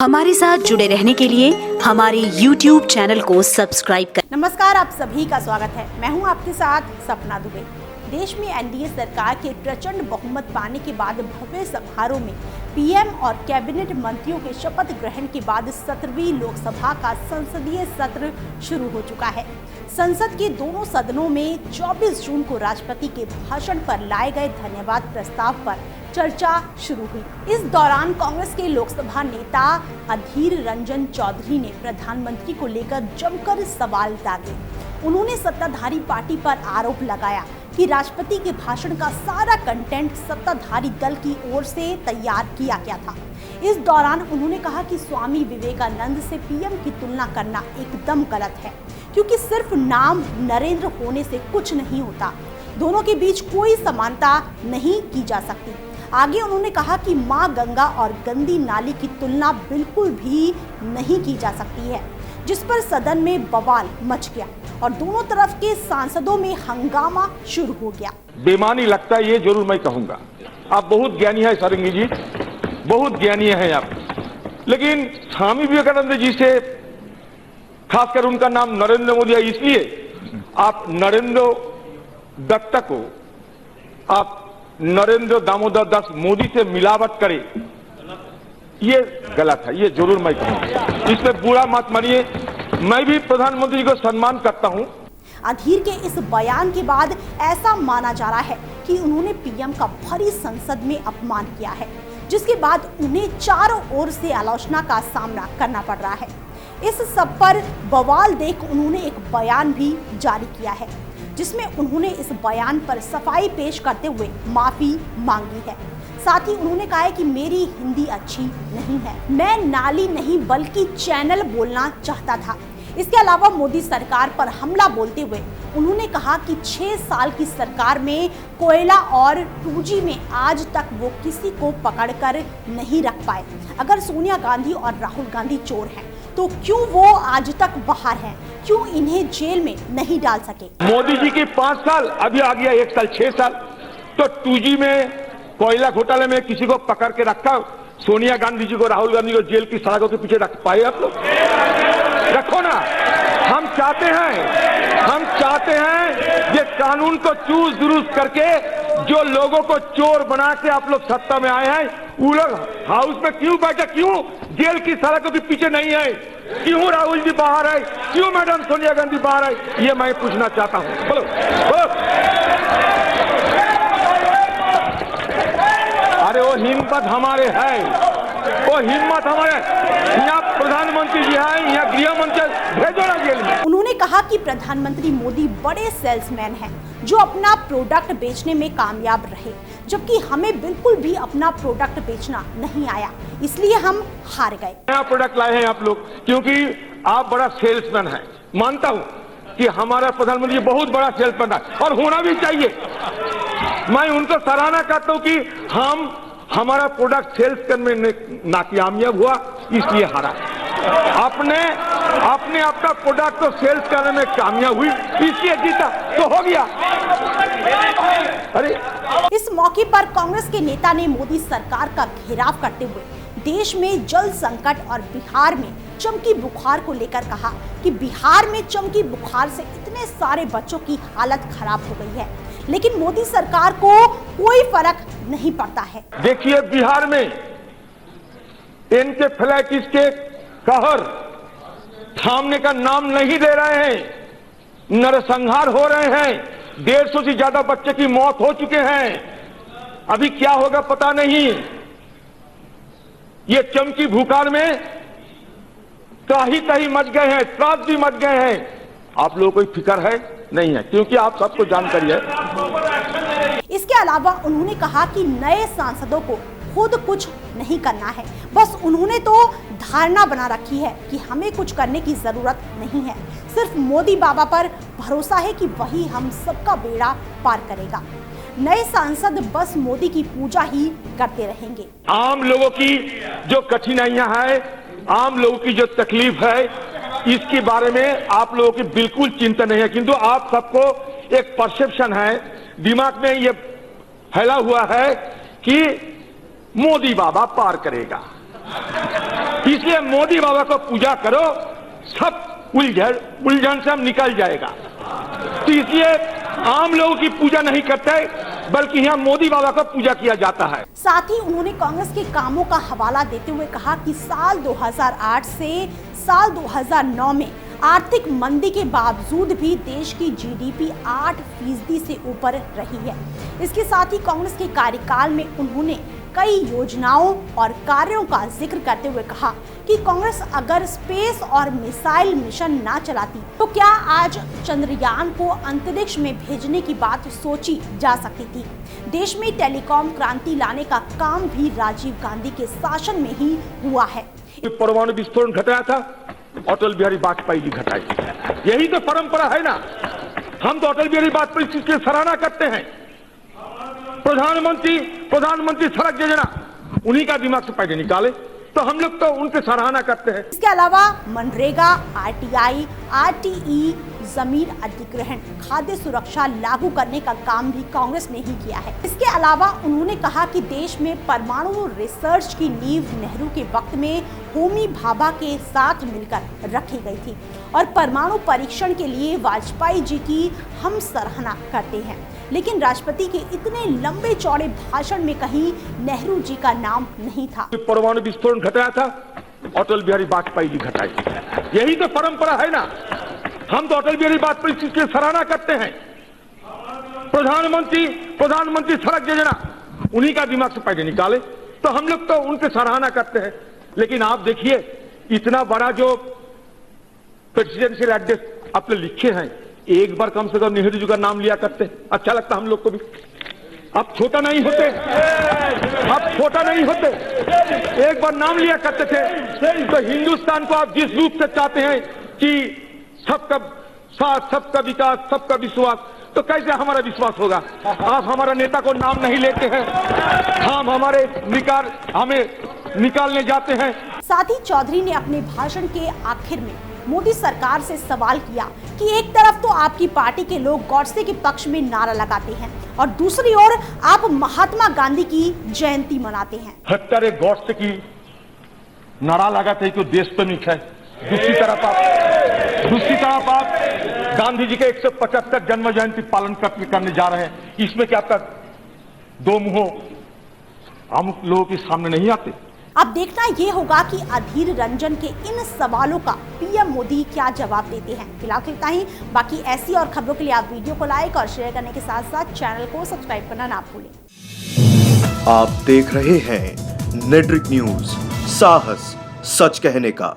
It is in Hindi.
हमारे साथ जुड़े रहने के लिए हमारे YouTube चैनल को सब्सक्राइब करें। नमस्कार, आप सभी का स्वागत है। मैं हूं आपके साथ सपना दुबे। देश में एनडीए सरकार के प्रचंड बहुमत पाने के बाद भव्य समारोह में पीएम और कैबिनेट मंत्रियों के शपथ ग्रहण के बाद 17वीं लोकसभा का संसदीय सत्र शुरू हो चुका है। संसद के दोनों सदनों में 24 जून को राष्ट्रपति के भाषण पर लाए गए धन्यवाद प्रस्ताव पर चर्चा शुरू हुई। इस दौरान कांग्रेस के लोकसभा नेता अधीर रंजन चौधरी ने प्रधानमंत्री को लेकर जमकर सवाल दागे। उन्होंने सत्ताधारी पार्टी पर आरोप लगाया कि राष्ट्रपति के भाषण का सारा कंटेंट सत्ताधारी दल की ओर से तैयार किया गया था। इस दौरान उन्होंने कहा कि स्वामी विवेकानंद से पीएम की तुलना करना एकदम गलत है, क्योंकि सिर्फ नाम नरेंद्र होने से कुछ नहीं होता। दोनों के बीच कोई समानता नहीं की जा सकती। आगे उन्होंने कहा कि मां गंगा और गंदी नाली की तुलना बिल्कुल भी नहीं की जा सकती है, जिस पर सदन में बवाल मच गया और दोनों तरफ के सांसदों में हंगामा शुरू हो गया। बेमानी लगता है, ये जरूर मैं कहूंगा। आप बहुत ज्ञानी है सारंगी जी, बहुत ज्ञानी हैं आप, लेकिन स्वामी विवेकानंद जी से खासकर उनका नाम नरेंद्र मोदी है, इसलिए आप नरेंद्र दत्त को आप नरेंद्र दामोदर दास मोदी से मिलावट करें, ये गलत है, ये जरूर मैं कहूंगा। इसमें बुरा मत मानिए, मैं भी प्रधानमंत्री को सम्मान करता हूं। अधीर के इस बयान के बाद ऐसा माना जा रहा है कि उन्होंने पीएम का भरी संसद में अपमान किया है, जिसके बाद उन्हें चारों ओर से आलोचना का सामना करना पड़ रहा है। इस सब पर बवाल देख उन्होंने एक बयान भी जारी किया है, जिसमें उन्होंने इस बयान पर सफाई पेश करते हुए माफी मांगी है। साथ ही उन्होंने कहा है कि मेरी हिंदी अच्छी नहीं है, मैं नाली नहीं बल्कि चैनल बोलना चाहता था। इसके अलावा मोदी सरकार पर हमला बोलते हुए उन्होंने कहा कि 6 साल की सरकार में कोयला और 2G में आज तक वो किसी को पकड़कर नहीं रख पाए। अगर सोनिया गांधी और राहुल गांधी चोर हैं, तो क्यों वो आज तक बाहर हैं? क्यों इन्हें जेल में नहीं डाल सके? मोदी जी की 5 साल, अभी आ गया 1 साल, 6 साल। तो 2G में कोयला घोटाले में किसी को पकड़ के रखा? सोनिया गांधी जी को, राहुल गांधी को जेल की सड़कों के पीछे रख पाए आप लोग? रखो ना। हम चाहते हैं ये कानून को चूस दुरुस्त करके जो लोगों को चोर बना के आप लोग सत्ता में आए हैं, वो लोग हाउस में क्यों बैठे, क्यों जेल की सड़कों के पीछे नहीं है, क्यों राहुल जी बाहर है, क्यों मैडम सोनिया गांधी बाहर है, ये मैं पूछना चाहता हूं। बोलो, अरे वो हिम्मत हमारे है, वो हिम्मत हमारे। यहाँ प्रधानमंत्री जी है, यहाँ गृह मंत्री, भेजो ना जेल में। उन्होंने कहा कि प्रधानमंत्री मोदी बड़े सेल्समैन हैं, जो अपना प्रोडक्ट बेचने में कामयाब रहे, जबकि हमें बिल्कुल भी अपना प्रोडक्ट बेचना नहीं आया, इसलिए हम हार गए। नया प्रोडक्ट लाए हैं आप लोग, क्योंकि आप बड़ा सेल्समैन है। मानता हूं कि हमारा प्रधानमंत्री बहुत बड़ा सेल्समैन है और होना भी चाहिए। मैं उनको सराहना करता हूं कि हमारा प्रोडक्ट सेल्स करने में नाकामयाब हुआ, इसलिए हारा। आपने अपना प्रोडक्ट को सेल्स करने में कामयाब हुई, इसलिए जीता, तो हो गया। अरे इस मौके पर कांग्रेस के नेता ने मोदी सरकार का घेराव करते हुए देश में जल संकट और बिहार में चमकी बुखार को लेकर कहा कि बिहार में चमकी बुखार से इतने सारे बच्चों की हालत खराब हो गई है, लेकिन मोदी सरकार को कोई फर्क नहीं पड़ता है। देखिए, बिहार में एन्केफेलाइटिस के कहर थामने का नाम नहीं ले रहे हैं, नरसंहार हो रहे हैं, 150 से ज्यादा बच्चे की मौत हो चुके हैं। अभी क्या होगा पता नहीं। ये चमकी बुखार में ताही मच गए हैं, त्रास भी मच गए हैं। आप लोगों को कोई फिक्र है? नहीं है, क्योंकि आप सबको जानकारी है। इसके अलावा उन्होंने कहा कि नए सांसदों को खुद कुछ नहीं करना है, बस उन्होंने तो धारणा बना रखी है कि हमें कुछ करने की जरूरत नहीं है, सिर्फ मोदी बाबा पर भरोसा है कि वही हम सबका बेड़ा पार करेगा। नए सांसद बस मोदी की पूजा ही करते रहेंगे। आम लोगों की जो कठिनाइयां हैं, आम लोगों की जो तकलीफ है, इसके बारे में आप लोगों की बिल्कुल चिंता नहीं है, किंतु आप सबको एक परसेप्शन है, दिमाग में ये फैला हुआ है कि मोदी बाबा पार करेगा। इसलिए मोदी बाबा को पूजा करो, सब उलझन से हम निकल जाएगा। तो इसलिए आम लोगों की पूजा नहीं करते, बल्कि यहाँ मोदी बाबा का पूजा किया जाता है। साथ ही उन्होंने कांग्रेस के कामों का हवाला देते हुए कहा कि साल 2008 से साल 2009 में आर्थिक मंदी के बावजूद भी देश की जीडीपी 8% से ऊपर रही है। इसके साथ ही कांग्रेस के कार्यकाल में उन्होंने कई योजनाओं और कार्यों का जिक्र करते हुए कहा कि कांग्रेस अगर स्पेस और मिसाइल मिशन ना चलाती तो क्या आज चंद्रयान को अंतरिक्ष में भेजने की बात सोची जा सकती थी। देश में टेलीकॉम क्रांति लाने का काम भी राजीव गांधी के शासन में ही हुआ है। परमाणु विस्फोटन घटाया था, अटल बिहारी वाजपेयी जी घटाई। यही तो परंपरा है ना। हम तो अटल बिहारी वाजपेयी की सराहना करते हैं। प्रधानमंत्री सड़क योजना उन्हीं का दिमाग से पैसे निकाले, तो हम लोग तो उनकी सराहना करते हैं। इसके अलावा मनरेगा, आरटीआई, आरटीई, जमीन अधिग्रहण, खाद्य सुरक्षा लागू करने का काम भी कांग्रेस ने ही किया है। इसके अलावा उन्होंने कहा कि देश में परमाणु रिसर्च की नींव नेहरू के वक्त में होमी भाभा के साथ मिलकर रखी गई थी और परमाणु परीक्षण के लिए वाजपेयी जी की हम सराहना करते हैं। लेकिन राष्ट्रपति के इतने लंबे चौड़े भाषण में कहीं नेहरू जी का नाम नहीं था। परमाणु विस्फोटन घटाया था, अटल बिहारी वाजपेयी जी घटाई। यही तो परंपरा है ना। हम तो अटल बिहारी वाजपेयी की सराहना करते हैं। प्रधानमंत्री सड़क योजना उन्हीं का दिमाग से पैसे निकाले, तो हम लोग तो उनकी सराहना करते हैं। लेकिन आप देखिए, इतना बड़ा जो प्रेसिडेंशियल एड्रेस आपने लिखे हैं, एक बार कम से कम नेहरू जी का नाम लिया करते, अच्छा लगता हम लोग को भी। अब छोटा नहीं होते, एक बार नाम लिया करते थे। तो हिंदुस्तान को आप जिस रूप से चाहते हैं कि सबका साथ, सबका विकास, सबका विश्वास, तो कैसे हमारा विश्वास होगा? आप हमारा नेता को नाम नहीं लेते हैं, हम हमें निकालने जाते हैं। साथ ही चौधरी ने अपने भाषण के आखिर में मोदी सरकार से सवाल किया कि एक तरफ तो आपकी पार्टी के लोग गॉडसे के पक्ष में नारा लगाते हैं और दूसरी ओर आप महात्मा गांधी की जयंती मनाते हैं। हत्यारे गॉडसे की नारा लगाते हैं कि देश प्रेमिक है, दूसरी तरफ आप गांधी जी के 175 जन्म जयंती पालन करने जा रहे हैं। इसमें क्या आपका दो मुंह हम लोगों के सामने नहीं आते? अब देखना ये होगा कि अधीर रंजन के इन सवालों का पीएम मोदी क्या जवाब देते हैं। फिलहाल इतना ही। बाकी ऐसी और खबरों के लिए आप वीडियो को लाइक और शेयर करने के साथ साथ चैनल को सब्सक्राइब करना ना भूलें। आप देख रहे हैं नेट्रिक न्यूज, साहस सच कहने का।